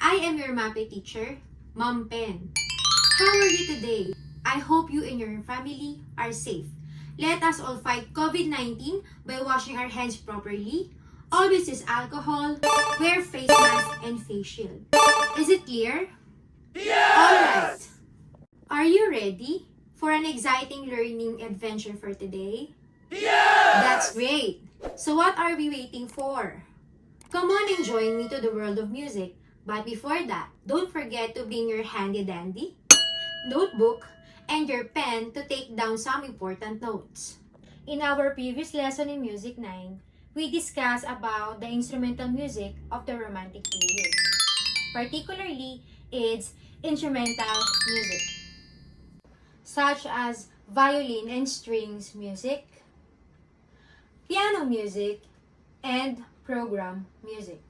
I am your MAPE teacher, Ma'am Pen. How are you today? I hope you and your family are safe. Let us all fight COVID-19 by washing our hands properly, always use alcohol, wear face mask and face shield. Is it clear? Yes! Alright. Are you ready for an exciting learning adventure for today? Yes! That's great! So what are we waiting for? Come on and join me to the world of music. But before that, don't forget to bring your handy dandy, notebook, and your pen to take down some important notes. In our previous lesson in Music 9, we discussed about the instrumental music of the Romantic period. Particularly, its instrumental music, such as violin and strings music, piano music, and program music.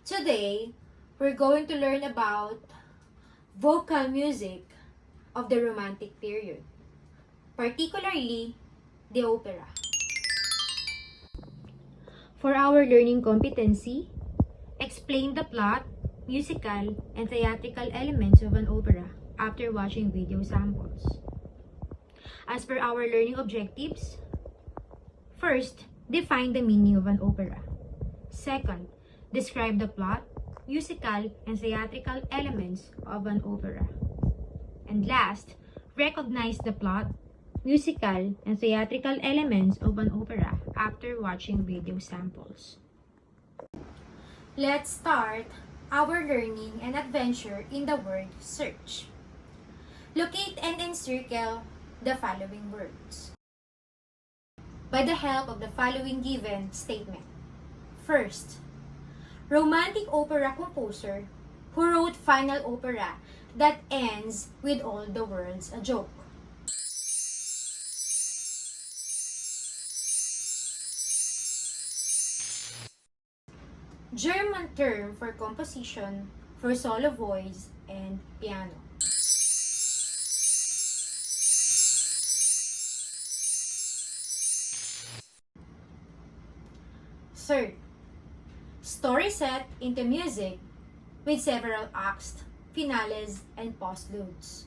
Today, we're going to learn about vocal music of the Romantic period, particularly the opera. For our learning competency, explain the plot, musical, and theatrical elements of an opera after watching video samples. As per our learning objectives, first, define the meaning of an opera. Second, describe the plot, musical, and theatrical elements of an opera. And last, recognize the plot, musical, and theatrical elements of an opera after watching video samples. Let's start our learning and adventure in the word search. Locate and encircle the following words by the help of the following given statement. First, romantic opera composer who wrote final opera that ends with all the world's a joke. German term for composition for solo voice and piano. Third, story set into music with several acts, finales, and postludes.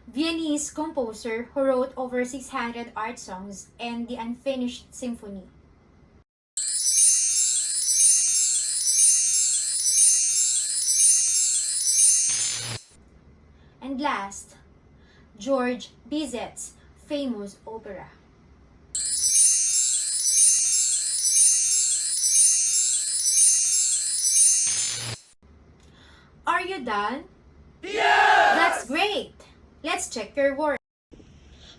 Viennese composer who wrote over 600 art songs and the Unfinished Symphony. And last, George Bizet's famous opera. Are you done? Yes! That's great! Let's check your work.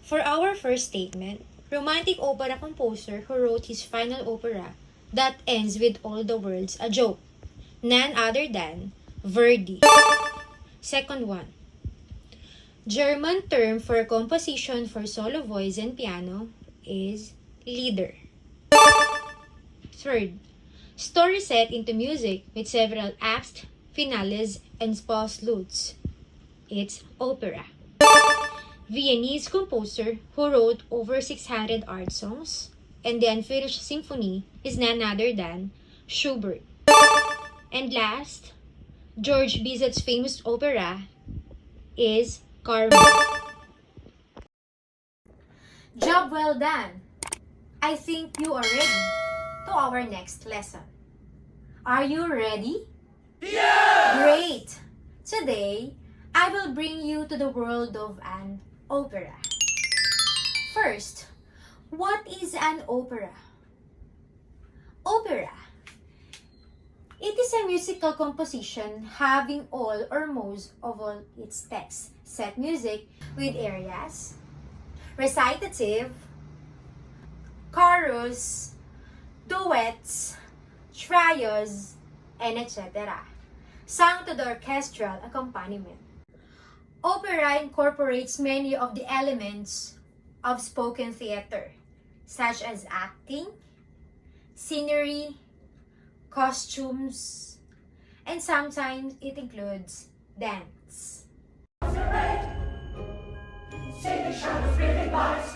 For our first statement, romantic opera composer who wrote his final opera that ends with all the world's a joke. None other than Verdi. Second one, German term for composition for solo voice and piano is Lieder. Third, story set into music with several acts, finales, and postludes. It's opera. Viennese composer who wrote over 600 art songs and the Unfinished Symphony is none other than Schubert. And last, George Bizet's famous opera is Carmen. Job well done! I think you are ready to our next lesson. Are you ready? Yes! Great! Today, I will bring you to the world of an opera. First, what is an opera? Opera. It is a musical composition having all or most of all its texts, set music with arias, recitative, chorus, duets, trios, and etc., sung to the orchestral accompaniment. Opera incorporates many of the elements of spoken theater, such as acting, scenery, costumes, and sometimes it includes dance. Sing the shadow freely lies.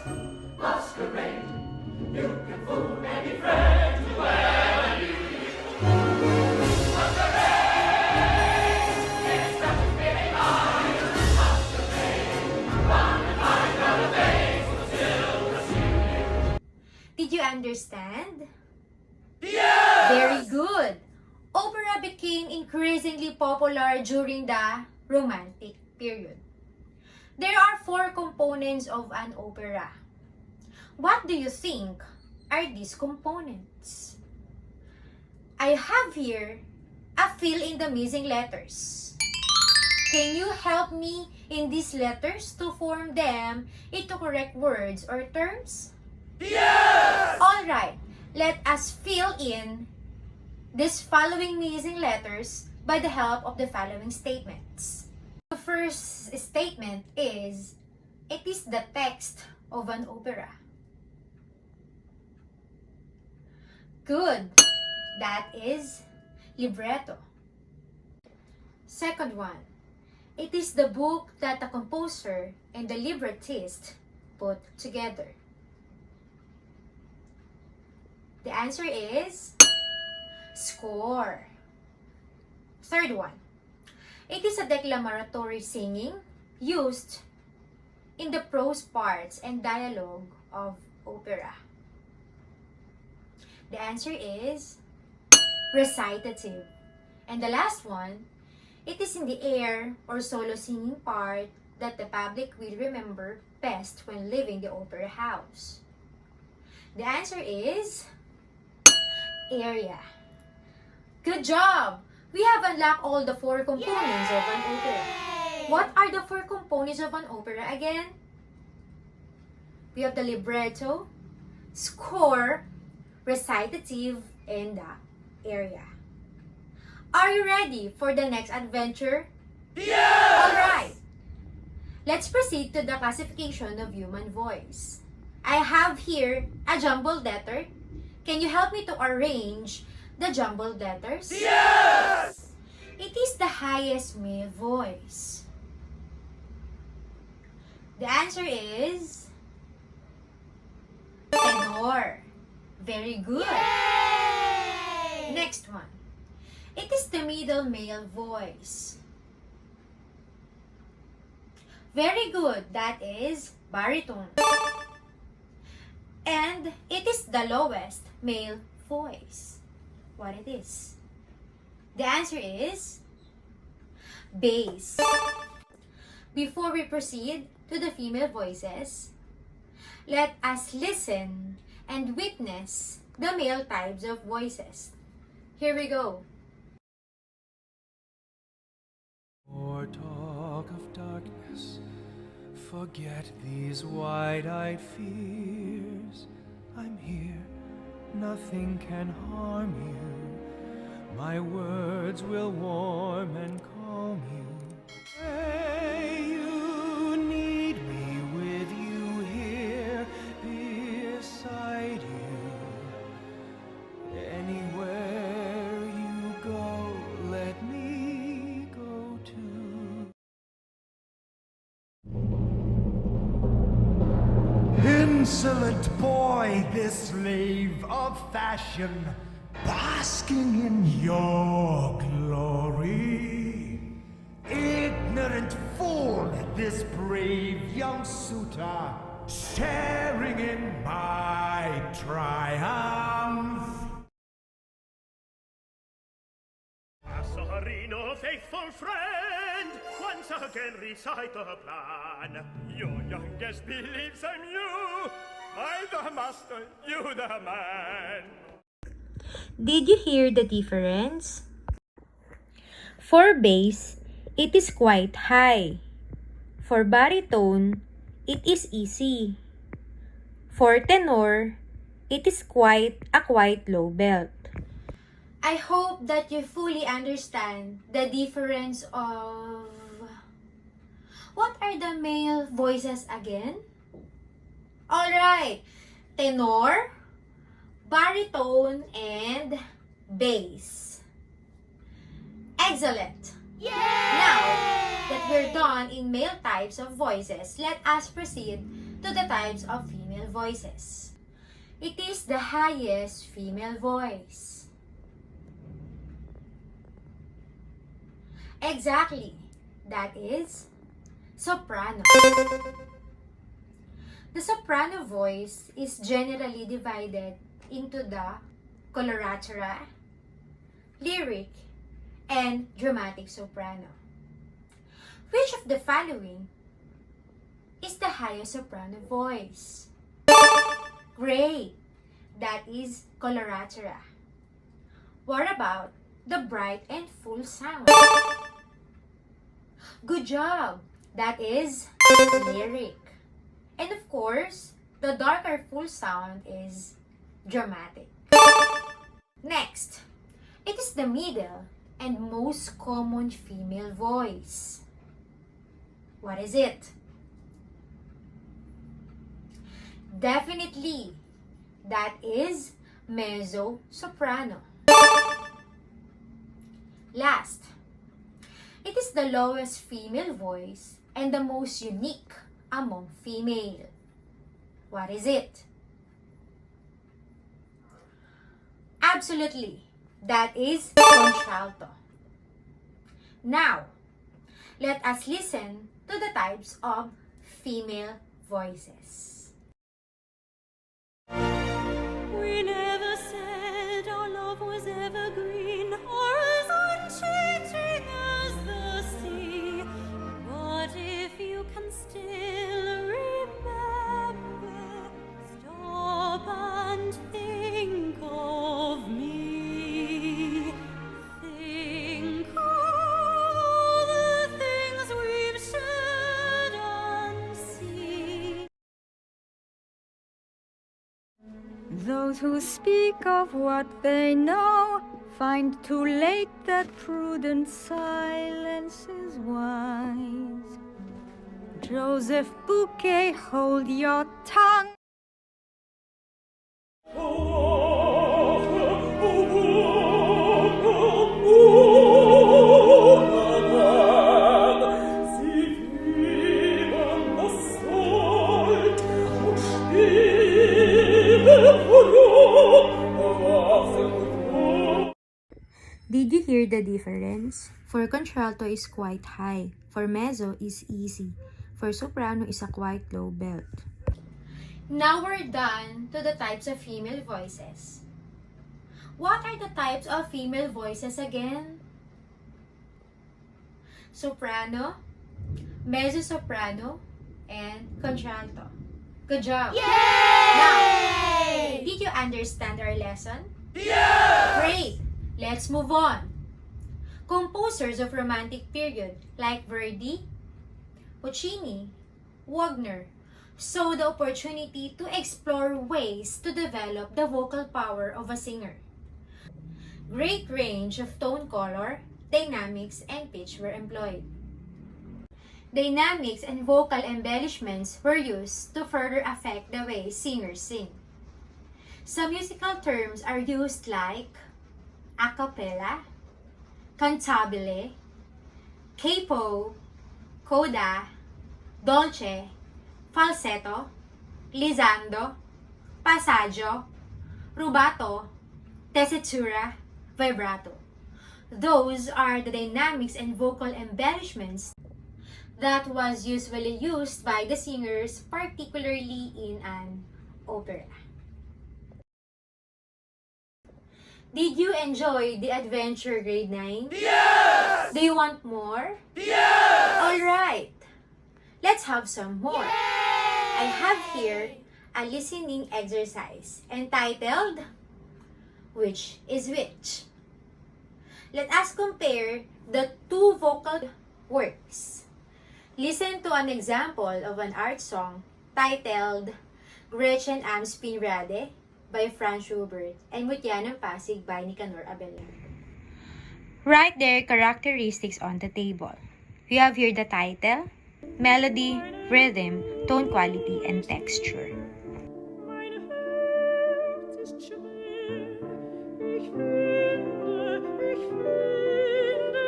Did you understand? Yes! Very good. Opera became increasingly popular during the Romantic period. There are 4 components of an opera. What do you think are these components? I have here a fill in the missing letters. Can you help me in these letters to form them into correct words or terms? Yes! Alright, let us fill in these following missing letters by the help of the following statements. The first statement is, it is the text of an opera. Good. That is libretto. Second one, it is the book that the composer and the librettist put together. The answer is score. Third one, it is a declamatory singing used in the prose parts and dialogue of opera. The answer is recitative. And the last one, it is in the air or solo singing part that the public will remember best when leaving the opera house. The answer is aria. Good job! We have unlocked all the 4 components of an opera. What are the 4 components of an opera again? We have the libretto, score, recitative, and the aria. Are you ready for the next adventure? Yes! Alright! Let's proceed to the classification of human voice. I have here a jumbled letter. Can you help me to arrange the jumbled letters? Yes! It is the highest male voice. The answer is tenor. Very good. Next one. It is the middle male voice. Very good. That is baritone. And it is the lowest male voice. What it is? The answer is bass. Before we proceed to the female voices, let us listen and witness the male types of voices. Here we go. Or talk of darkness, forget these wide-eyed fears. I'm here, nothing can harm you. My words will warm and calm you. Say you need me with you here, beside you. Anywhere you go, let me go too. Insolent boy, this slave of fashion, basking in your glory. Ignorant fool, this brave young suitor, sharing in my triumph. Asarino, faithful friend, once again recite the plan. Your youngest believes I'm you. I the master, you the man. Did you hear the difference? For bass, it is quite high. For baritone, it is easy. For tenor, it is quite low belt. I hope that you fully understand the difference of... What are the male voices again? Alright, tenor, baritone, and bass. Excellent! Now that we're done in male types of voices, let us proceed to the types of female voices. It is the highest female voice. Exactly. That is soprano. The soprano voice is generally divided into the coloratura, lyric, and dramatic soprano. Which of the following is the highest soprano voice? Great! That is coloratura. What about the bright and full sound? Good job! That is lyric. And of course, the darker full sound is dramatic. Next, it is the middle and most common female voice. What is it? Definitely, that is mezzo-soprano. Last, it is the lowest female voice and the most unique among female. What is it? Absolutely, that is contralto. Now, let us listen to the types of female voices. We never said our love was evergreen or as unchanging as the sea. But if you can still remember, stop and think of me. Think of all the things we've shared unseen. Those who speak of what they know find too late that prudent silence is wise. Joseph Bouquet, hold your tongue. Did you hear the difference? For contralto is quite high. For mezzo is easy. For soprano is a quite low belt. Now we're done to the types of female voices. What are the types of female voices again? Soprano, mezzo-soprano, and contralto. Good job! Yay! Now, did you understand our lesson? Yes! Great! Let's move on. Composers of Romantic period like Verdi, Puccini, Wagner saw the opportunity to explore ways to develop the vocal power of a singer. Great range of tone color, dynamics, and pitch were employed. Dynamics and vocal embellishments were used to further affect the way singers sing. Some musical terms are used like a cappella, cantabile, capo, coda, dolce, falsetto, glissando, passaggio, rubato, tessitura, vibrato. Those are the dynamics and vocal embellishments that was usually used by the singers, particularly in an opera. Did you enjoy the adventure grade 9? Yes! Do you want more? Yes! Alright, let's have some more. I have here a listening exercise entitled Which is Which? Let us compare the two vocal works. Listen to an example of an art song titled Gretchen am Spinnrade by Franz Schubert and Mutya ng Pasig by Nicanor Abelard. Write their characteristics on the table. We have here the title, melody, rhythm, tone quality, and texture. Mein Herz ist schwer, ich finde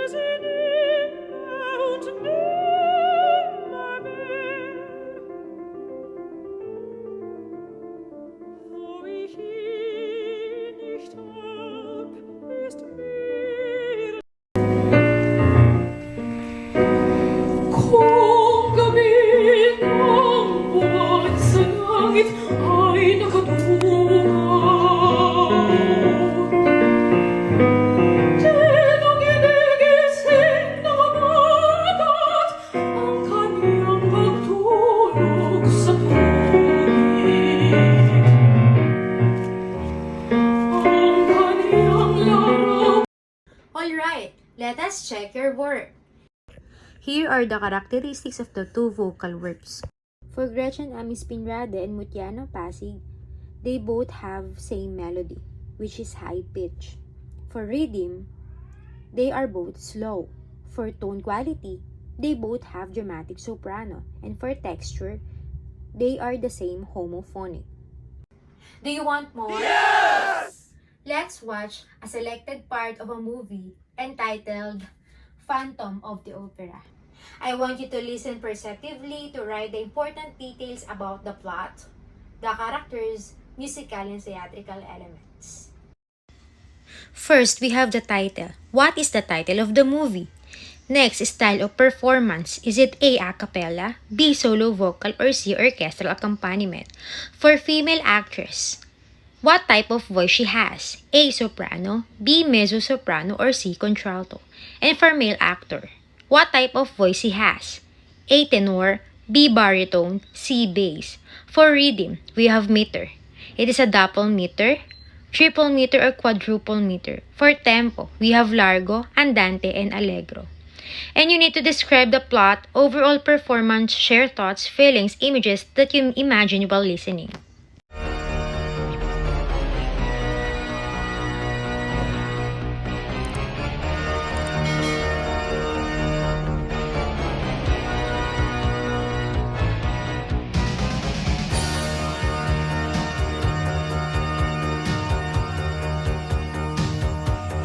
sie nimmer und nimmermehr. Wo ich ihn nicht hab, ist mir Conga mi non può ay nakatukaw. Tinong ginigising ng amagat ang kaniyang pagtulog sa tubig. Ang kaniyang laraw. Alright, let us check your work. Here are the characteristics of the two vocal works. For Gretchen Amis Pinrade and Mutiano Pasig, they both have same melody, which is high pitch. For rhythm, they are both slow. For tone quality, they both have dramatic soprano. And for texture, they are the same homophonic. Do you want more? Yes! Let's watch a selected part of a movie entitled Phantom of the Opera. I want you to listen perceptively to write the important details about the plot, the characters, musical and theatrical elements. First, we have the title. What is the title of the movie? Next, style of performance. Is it A. A cappella, B. Solo vocal, or C. Orchestral accompaniment? For female actress, what type of voice she has? A. Soprano, B. Mezzo-soprano, or C. Contralto? And for male actor, what type of voice he has? A. Tenor, B. Baritone, C. Bass. For rhythm, we have meter. It is a double meter, triple meter, or quadruple meter. For tempo, we have largo, andante, and allegro. And you need to describe the plot, overall performance, share thoughts, feelings, images that you imagine while listening.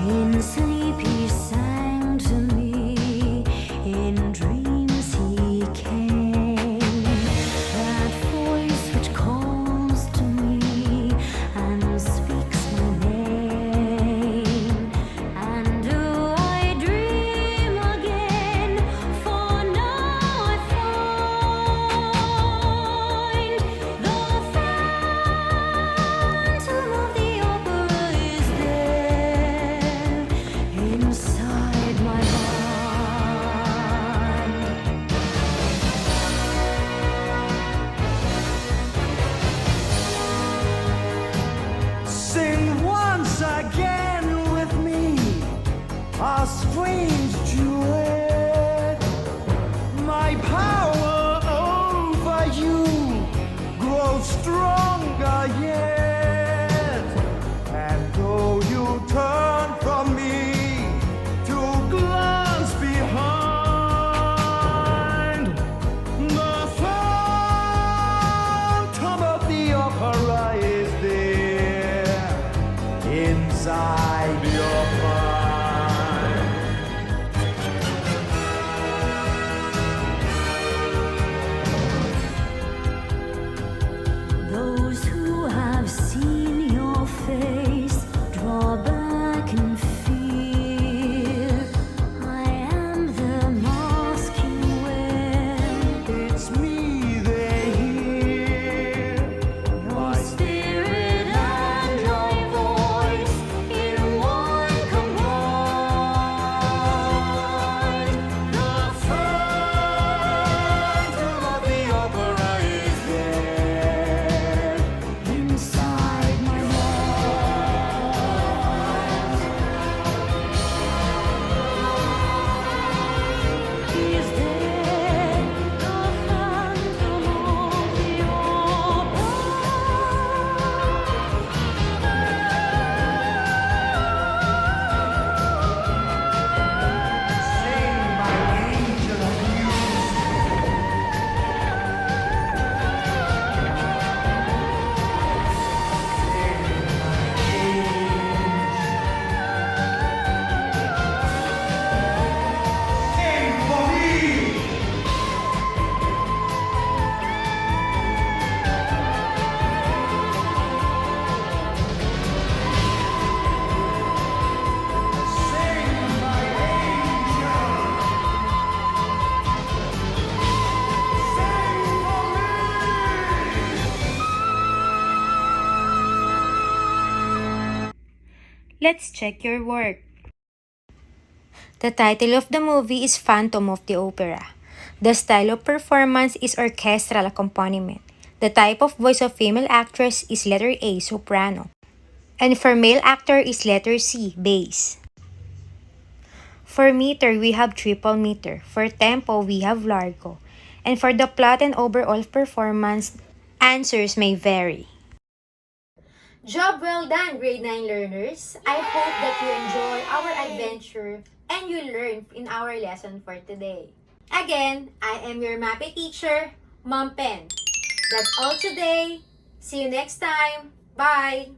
In sleep he sang to me, in dreams he came. That voice which calls to me and speaks my name. And do I dream again? For now I find the Phantom of the Opera is there inside my mind. Sing once again with me a strange duet. My power over you grows stronger yet. And though you turn from me to glance behind, the Phantom of the Opera is there inside your mind. Those who have seen your face draw back in fear. I am the mask you wear. It's me they hear. My spirit and my voice in Let's check your work. The title of the movie is Phantom of the Opera. The style of performance is orchestral accompaniment. The type of voice of female actress is letter A, soprano. And for male actor is letter C, bass. For meter, we have triple meter. For tempo, we have largo. And for the plot and overall performance, answers may vary. Job well done, grade 9 learners. I hope that you enjoy our adventure and you learn in our lesson for today. Again, I am your MAPE teacher, Mom Pen. That's all today. See you next time. Bye!